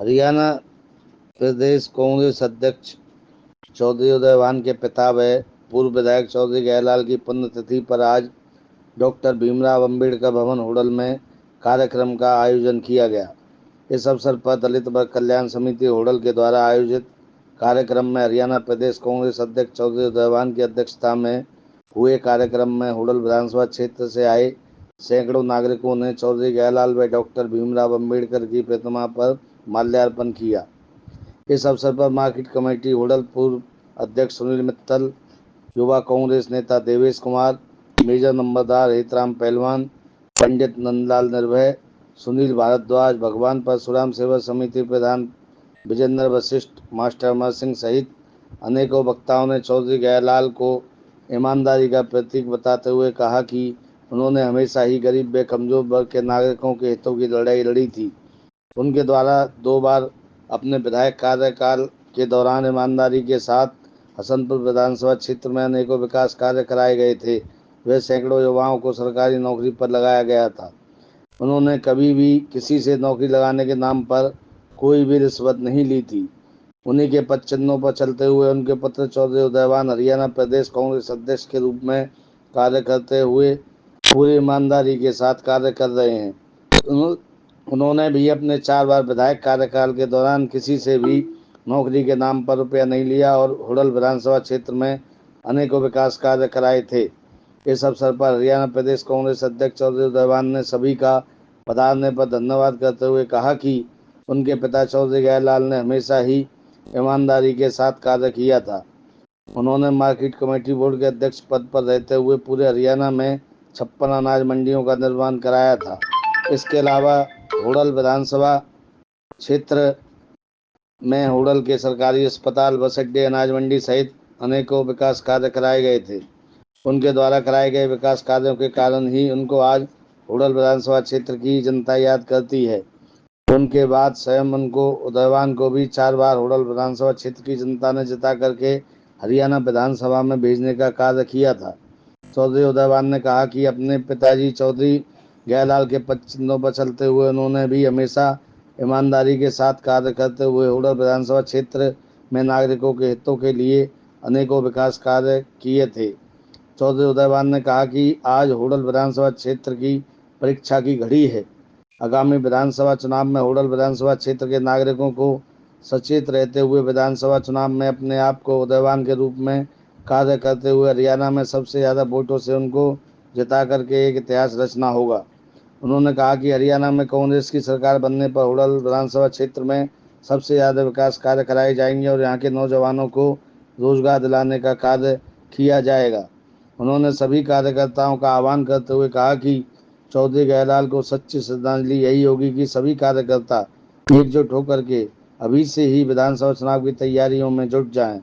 हरियाणा प्रदेश कांग्रेस अध्यक्ष चौधरी उदयभान के पिता व पूर्व विधायक चौधरी गयालाल की पुण्यतिथि पर आज डॉक्टर भीमराव अंबेडकर भवन होडल में कार्यक्रम का आयोजन किया गया। इस अवसर पर दलित वर्ग कल्याण समिति होडल के द्वारा आयोजित कार्यक्रम में हरियाणा प्रदेश कांग्रेस अध्यक्ष चौधरी उदयभान की अध्यक्षता में हुए कार्यक्रम में होडल विधानसभा क्षेत्र से आए सैकड़ों नागरिकों ने चौधरी गयालाल व डॉक्टर भीमराव अंबेडकर की प्रतिमा पर माल्यार्पण किया। इस अवसर पर मार्केट कमेटी होडल पूर्व अध्यक्ष सुनील मित्तल, युवा कांग्रेस नेता देवेश कुमार, मेजर नंबरदार हेतराम पहलवान, पंडित नंदलाल निर्भय, सुनील भारद्वाज, भगवान परशुराम सेवा समिति प्रधान विजेंद्र वशिष्ठ, मास्टर अमर सिंह सहित अनेकों वक्ताओं ने चौधरी गयालाल को ईमानदारी का प्रतीक बताते हुए कहा कि उन्होंने हमेशा ही गरीब व कमजोर वर्ग के नागरिकों के हितों की लड़ाई लड़ी थी। उनके द्वारा 2 बार अपने विधायक कार्यकाल के दौरान ईमानदारी के साथ हसनपुर विधानसभा क्षेत्र में अनेकों विकास कार्य कराए गए थे। वे सैकड़ों युवाओं को सरकारी नौकरी पर लगाया गया था। उन्होंने कभी भी किसी से नौकरी लगाने के नाम पर कोई भी रिश्वत नहीं ली थी। उन्हीं के पद चिन्हों पर चलते हुए उनके पुत्र चौधरी उदयभान हरियाणा प्रदेश कांग्रेस अध्यक्ष के रूप में कार्य करते हुए पूरी ईमानदारी के साथ कार्य कर रहे हैं। उन्होंने भी अपने 4 बार विधायक कार्यकाल के दौरान किसी से भी नौकरी के नाम पर रुपया नहीं लिया और होडल विधानसभा क्षेत्र में अनेकों विकास कार्य कराए थे। इस अवसर पर हरियाणा प्रदेश कांग्रेस अध्यक्ष चौधरी उदयभान ने सभी का पधारने पर धन्यवाद करते हुए कहा कि उनके पिता चौधरी गयालाल ने हमेशा ही ईमानदारी के साथ कार्य किया था। उन्होंने मार्केट कमेटी बोर्ड के अध्यक्ष पद पर रहते हुए पूरे हरियाणा में 56 अनाज मंडियों का निर्माण कराया था। इसके अलावा होडल विधानसभा क्षेत्र में होडल के सरकारी अस्पताल, बस अड्डे, अनाज मंडी सहित अनेकों विकास कार्य कराए गए थे। उनके द्वारा कराए गए विकास कार्यों के कारण ही उनको आज होडल विधानसभा क्षेत्र की जनता याद करती है। उनके बाद स्वयं उनको उदयभान को भी 4 बार होडल विधानसभा क्षेत्र की जनता ने जिता करके हरियाणा विधानसभा में भेजने का कार्य किया था। चौधरी उदयभान ने कहा कि अपने पिताजी चौधरी गयालाल के पद चिन्हों पर चलते हुए उन्होंने भी हमेशा ईमानदारी के साथ कार्य करते हुए होडल विधानसभा क्षेत्र में नागरिकों के हितों के लिए अनेकों विकास कार्य किए थे। चौधरी उदयभान ने कहा कि आज होडल विधानसभा क्षेत्र की परीक्षा की घड़ी है। आगामी विधानसभा चुनाव में होडल विधानसभा क्षेत्र के नागरिकों को सचेत रहते हुए विधानसभा चुनाव में अपने आप को उदयभान के रूप में कार्य करते हुए हरियाणा में सबसे ज़्यादा वोटों से उनको जिता करके एक इतिहास रचना होगा। उन्होंने कहा कि हरियाणा में कांग्रेस की सरकार बनने पर होडल विधानसभा क्षेत्र में सबसे ज़्यादा विकास कार्य कराए जाएंगे और यहाँ के नौजवानों को रोजगार दिलाने का कार्य किया जाएगा। उन्होंने सभी कार्यकर्ताओं का आह्वान करते हुए कहा कि चौधरी गयालाल को सच्ची श्रद्धांजलि यही होगी कि सभी कार्यकर्ता एकजुट होकर के अभी से ही विधानसभा चुनाव की तैयारियों में जुट जाएं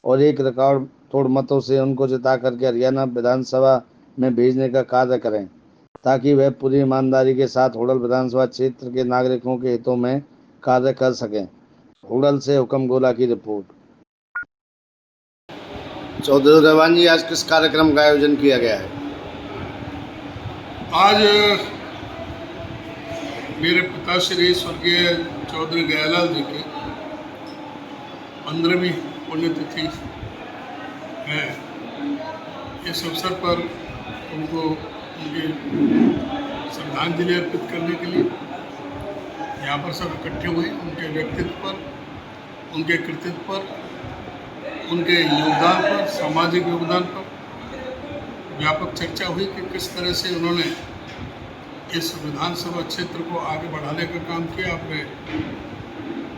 और एक रिकॉर्ड तोड़ मतों से उनको जिता करके हरियाणा विधानसभा में भेजने का कार्य करें, ताकि वह पूरी ईमानदारी के साथ होडल विधानसभा क्षेत्र के नागरिकों के हितों में कार्य कर सकें। होडल से हुक्म गोला की रिपोर्ट। चौधरी उदयभान जी, आज किस कार्यक्रम का आयोजन किया गया है? आज मेरे पिताश्री स्वर्गीय चौधरी गयालाल जी की 15वीं पुण्यतिथि है। इस अवसर पर उनको उनकी श्रद्धांजलि अर्पित करने के लिए यहाँ पर सब इकट्ठे हुए। उनके व्यक्तित्व पर, उनके कृतित्व पर, उनके योगदान पर, सामाजिक योगदान पर व्यापक चर्चा हुई कि किस तरह से उन्होंने इस विधानसभा क्षेत्र को आगे बढ़ाने का काम किया। अपने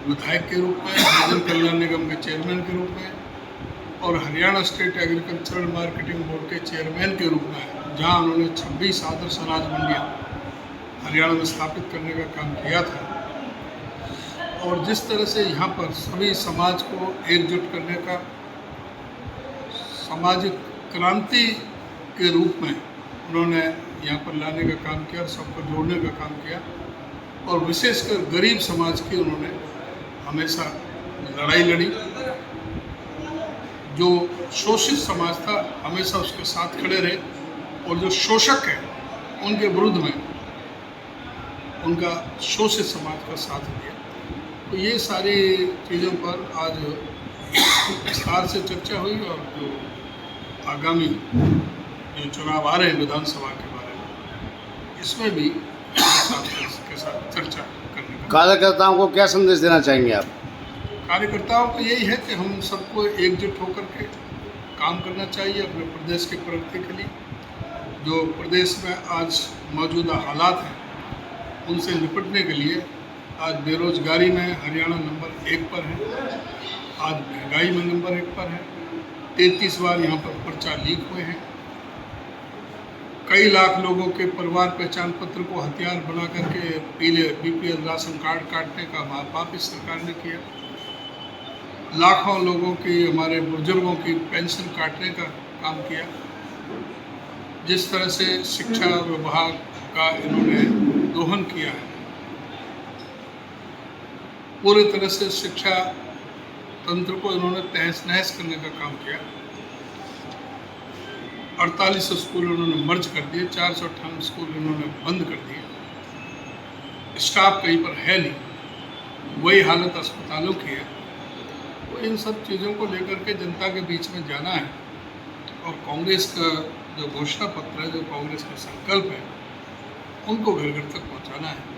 विधायक के रूप में, भोजन कल्याण निगम के चेयरमैन के रूप में और Haryana state agricultural marketing board के चेयरमैन के रूप में, जहां उन्होंने 26 आदर्श अनाज मंडियाँ हरियाणा में स्थापित करने का काम किया था। और जिस तरह से यहाँ पर सभी समाज को एकजुट करने का, सामाजिक क्रांति के रूप में उन्होंने यहाँ पर लाने का काम किया और सबको जोड़ने का काम किया। और विशेषकर गरीब समाज की उन्होंने हमेशा लड़ाई लड़ी। जो शोषित समाज था हमेशा उसके साथ खड़े रहे और जो शोषक है उनके विरुद्ध में उनका शोषित समाज का साथ दिया। तो ये सारी चीज़ों पर आज विस्तार से चर्चा हुई और जो आगामी जो चुनाव आ रहे हैं विधानसभा के बारे में, इसमें भी के साथ चर्चा करने का। कार्यकर्ताओं को क्या संदेश देना चाहेंगे आप? कार्यकर्ताओं को यही है कि हम सबको एकजुट होकर के काम करना चाहिए अपने प्रदेश के प्रगति के लिए। जो प्रदेश में आज मौजूदा हालात हैं उनसे निपटने के लिए आज बेरोजगारी में हरियाणा नंबर 1 पर है, आज महंगाई में नंबर 1 पर है, 33 बार यहाँ पर पर्चा लीक हुए हैं, कई लाख लोगों के परिवार पहचान पत्र को हथियार बना करके पीले बीपीएल राशन कार्ड काटने का महापाप इस सरकार ने किया, लाखों लोगों की हमारे बुजुर्गों की पेंशन काटने का काम किया। जिस तरह से शिक्षा विभाग का इन्होंने दोहन किया है, पूरी तरह से शिक्षा तंत्र को इन्होंने तहस नहस करने का काम किया। 48 स्कूल इन्होंने मर्ज कर दिए, 458 स्कूल इन्होंने बंद कर दिए, स्टाफ कहीं पर है नहीं, वही हालत अस्पतालों की है। तो इन सब चीज़ों को लेकर के जनता के बीच में जाना है और कांग्रेस का जो घोषणा पत्र है, जो कांग्रेस का संकल्प है, उनको घर घर तक पहुंचाना है।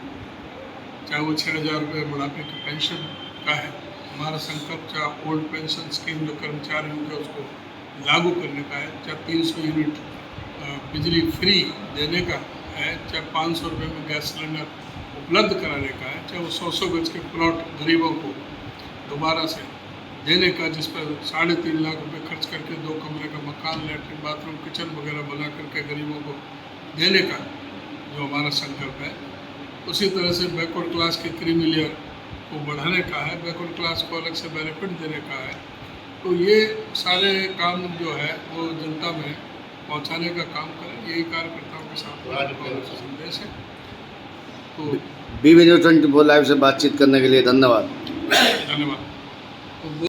चाहे वो 6,000 रुपये बुढ़ापे की पेंशन का है, हमारा संकल्प चाहे ओल्ड पेंशन स्कीम जो कर्मचारियों के उसको लागू करने का है, चाहे 300 यूनिट बिजली फ्री देने का है, चाहे 500 रुपये में गैस सिलेंडर उपलब्ध कराने का है, चाहे वो 100 गज के प्लॉट गरीबों को दोबारा से देने का, जिस पर 3.5 लाख रुपए खर्च करके 2 कमरे का मकान, लैट्रिन बाथरूम किचन वगैरह बना करके गरीबों को देने का जो हमारा संकल्प है। उसी तरह से बैकवर्ड क्लास के क्रीमी लेयर को बढ़ाने का है, बैकवर्ड क्लास को अलग से बेनिफिट देने का है। तो ये सारे काम जो है वो जनता में पहुंचाने का काम करें, यही कार्यकर्ताओं के साथ संदेश है। तो BB News 24 लाइव से बातचीत करने के लिए धन्यवाद। धन्यवाद।